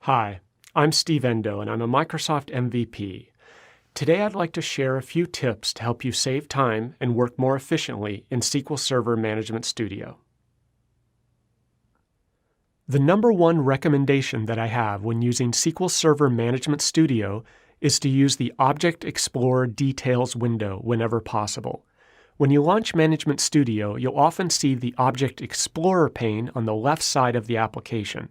Hi, I'm Steve Endo and I'm a Microsoft MVP. Today I'd like to share a few tips to help you save time and work more efficiently in SQL Server Management Studio. The number one recommendation that I have when using SQL Server Management Studio is to use the Object Explorer Details window whenever possible. When you launch Management Studio, you'll often see the Object Explorer pane on the left side of the application.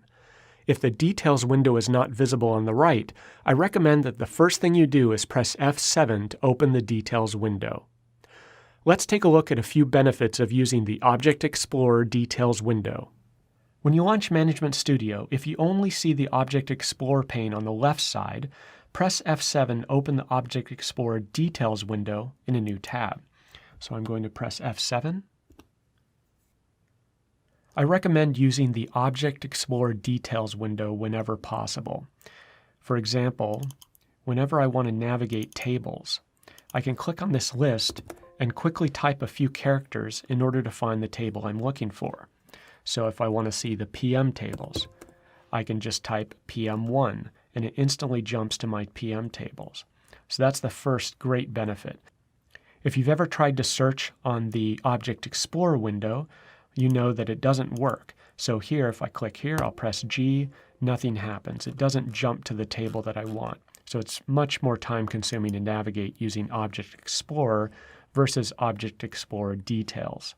If the Details window is not visible on the right, I recommend that the first thing you do is press F7 to open the Details window. Let's take a look at a few benefits of using the Object Explorer Details window. When you launch Management Studio, if you only see the Object Explorer pane on the left side, press F7 to open the Object Explorer Details window in a new tab. So I'm going to press F7. I recommend using the Object Explorer Details window whenever possible. For example, whenever I want to navigate tables, I can click on this list and quickly type a few characters in order to find the table I'm looking for. So if I want to see the PM tables, I can just type PM1 and it instantly jumps to my PM tables. So that's the first great benefit. If you've ever tried to search on the Object Explorer window, you know that it doesn't work. So here, if I click here, I'll press G, nothing happens. It doesn't jump to the table that I want. So it's much more time consuming to navigate using Object Explorer versus Object Explorer Details.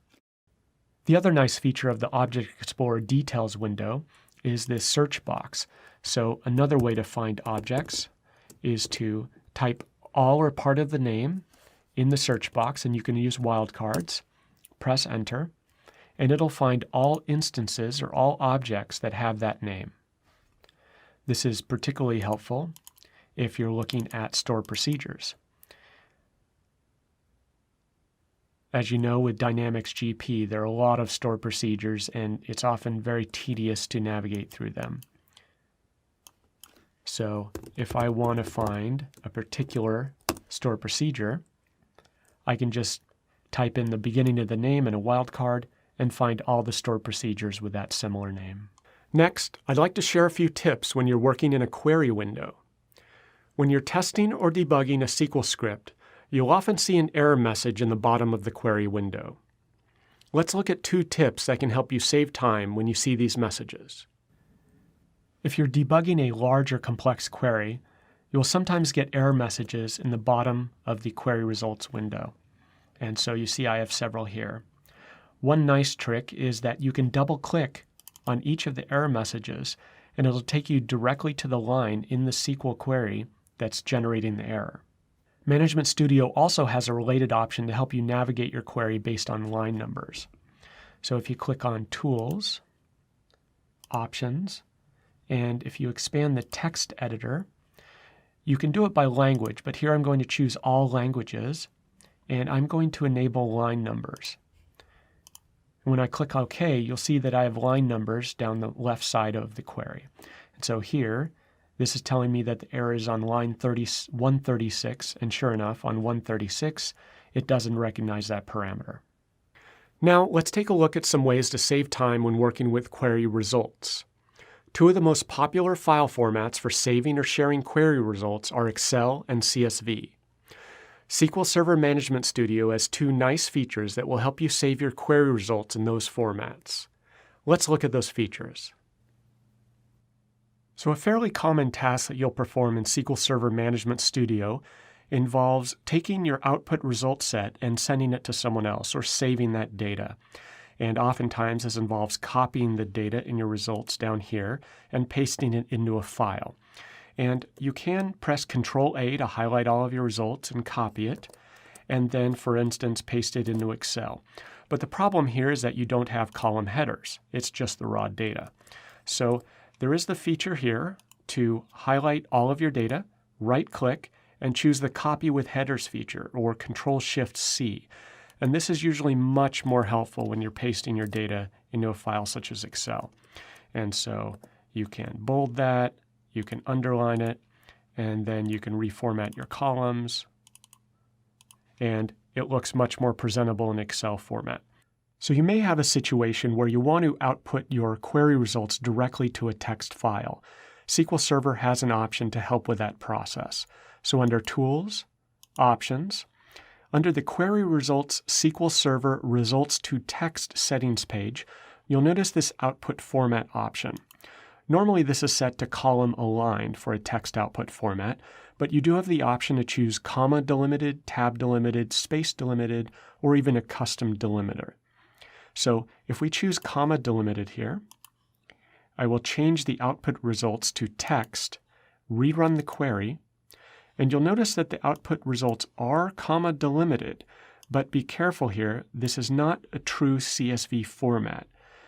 The other nice feature of the Object Explorer Details window is this search box. So another way to find objects is to type all or part of the name in the search box, and you can use wildcards. Press Enter, and it'll find all instances or all objects that have that name. This is particularly helpful if you're looking at stored procedures. As you know, with Dynamics GP, there are a lot of stored procedures, and it's often very tedious to navigate through them. So if I want to find a particular stored procedure, I can just type in the beginning of the name and a wildcard and find all the stored procedures with that similar name. Next, I'd like to share a few tips when you're working in a query window. When you're testing or debugging a SQL script, you'll often see an error message in the bottom of the query window. Let's look at two tips that can help you save time when you see these messages. If you're debugging a large or complex query, you'll sometimes get error messages in the bottom of the query results window. And so you see I have several here. One nice trick is that you can double-click on each of the error messages, and it'll take you directly to the line in the SQL query that's generating the error. Management Studio also has a related option to help you navigate your query based on line numbers. So if you click on Tools, Options, and if you expand the text editor, you can do it by language, but here I'm going to choose all languages, and I'm going to enable line numbers. When I click OK, you'll see that I have line numbers down the left side of the query. And so here, this is telling me that the error is on line 136, and sure enough, on 136, it doesn't recognize that parameter. Now, let's take a look at some ways to save time when working with query results. Two of the most popular file formats for saving or sharing query results are Excel and CSV. SQL Server Management Studio has two nice features that will help you save your query results in those formats. Let's look at those features. So a fairly common task that you'll perform in SQL Server Management Studio involves taking your output result set and sending it to someone else or saving that data. And oftentimes this involves copying the data in your results down here and pasting it into a file. And you can press Control-A to highlight all of your results and copy it, and then, for instance, paste it into Excel. But the problem here is that you don't have column headers. It's just the raw data. So there is the feature here to highlight all of your data, right-click, and choose the Copy with Headers feature, or Control-Shift-C. And this is usually much more helpful when you're pasting your data into a file such as Excel. And so you can bold that, you can underline it, and then you can reformat your columns, and it looks much more presentable in Excel format. So you may have a situation where you want to output your query results directly to a text file. SQL Server has an option to help with that process. So under Tools, Options, under the Query Results SQL Server Results to Text settings page, you'll notice this Output Format option. Normally this is set to column aligned for a text output format, but you do have the option to choose comma delimited, tab delimited, space delimited, or even a custom delimiter. So if we choose comma delimited here, I will change the output results to text, rerun the query, and you'll notice that the output results are comma delimited, but be careful here, this is not a true CSV format.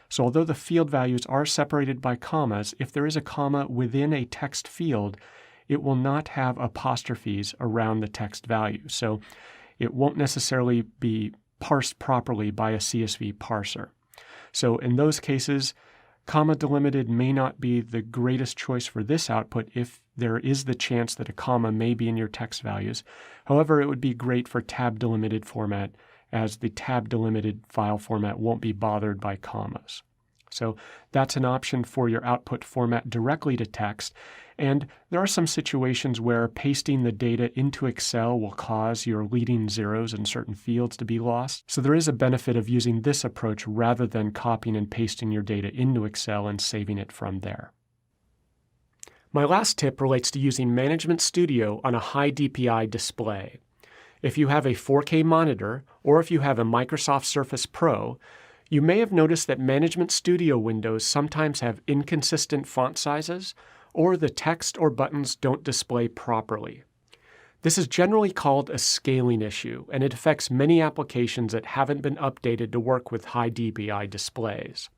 So although the field values are separated by commas, if there is a comma within a text field, it will not have apostrophes around the text value. So it won't necessarily be parsed properly by a CSV parser. So in those cases, comma delimited may not be the greatest choice for this output if there is the chance that a comma may be in your text values. However, it would be great for tab delimited format, as the tab delimited file format won't be bothered by commas. So that's an option for your output format directly to text. And there are some situations where pasting the data into Excel will cause your leading zeros in certain fields to be lost. So there is a benefit of using this approach rather than copying and pasting your data into Excel and saving it from there. My last tip relates to using Management Studio on a high DPI display. If you have a 4K monitor, or if you have a Microsoft Surface Pro, you may have noticed that Management Studio windows sometimes have inconsistent font sizes, or the text or buttons don't display properly. This is generally called a scaling issue, and it affects many applications that haven't been updated to work with high DPI displays.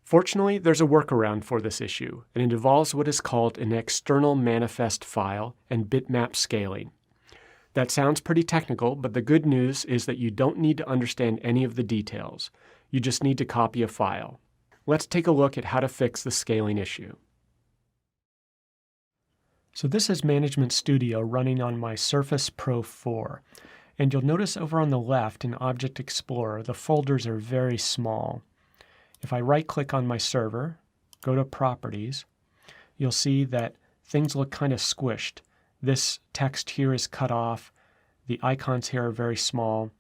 Fortunately, there's a workaround for this issue, and it involves what is called an external manifest file and bitmap scaling. That sounds pretty technical, but the good news is that you don't need to understand any of the details. You just need to copy a file. Let's take a look at how to fix the scaling issue. So this is Management Studio running on my Surface Pro 4. And you'll notice over on the left in Object Explorer, the folders are very small. If I right-click on my server, go to Properties, you'll see that things look kind of squished. This text here is cut off, the icons here are very small,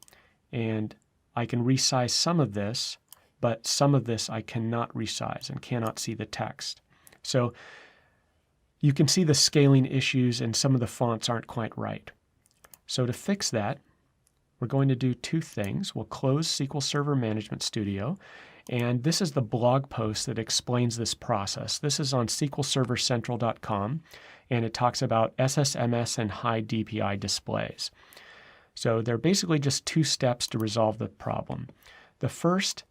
and I can resize some of this, but some of this I cannot resize and cannot see the text. So you can see the scaling issues and some of the fonts aren't quite right. So to fix that, we're going to do two things. We'll close SQL Server Management Studio, and this is the blog post that explains this process. This is on SQLServerCentral.com, and it talks about SSMS and high DPI displays. So there are basically just two steps to resolve the problem. The first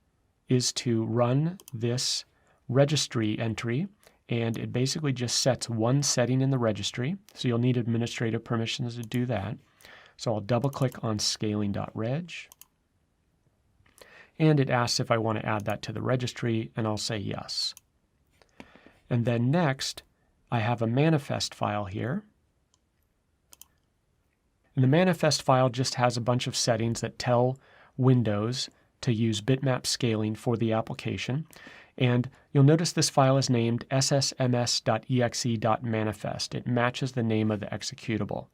is to run this registry entry, and it basically just sets one setting in the registry. So you'll need administrative permissions to do that. So I'll double-click on scaling.reg, and it asks if I want to add that to the registry, and I'll say yes. And then next, I have a manifest file here. And the manifest file just has a bunch of settings that tell Windows to use bitmap scaling for the application. And you'll notice this file is named ssms.exe.manifest. It matches the name of the executable.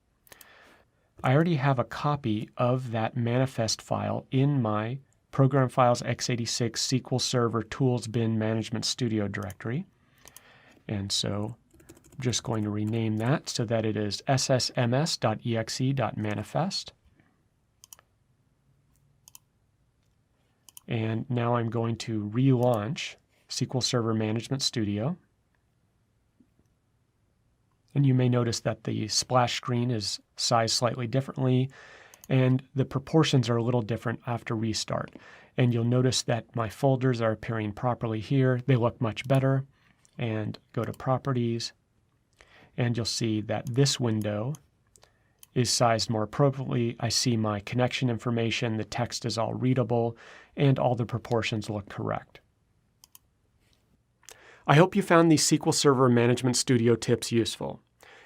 I already have a copy of that manifest file in my Program Files x86 SQL Server Tools Bin Management Studio directory. And so I'm just going to rename that so that it is ssms.exe.manifest. And now I'm going to relaunch SQL Server Management Studio. And you may notice that the splash screen is sized slightly differently, and the proportions are a little different after restart. And you'll notice that my folders are appearing properly here. They look much better. And go to Properties, and you'll see that this window is sized more appropriately. I see my connection information, the text is all readable, and all the proportions look correct. I hope you found these SQL Server Management Studio tips useful.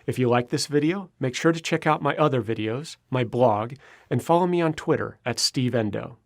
If you like this video, make sure to check out my other videos, my blog, and follow me on Twitter @SteveEndo.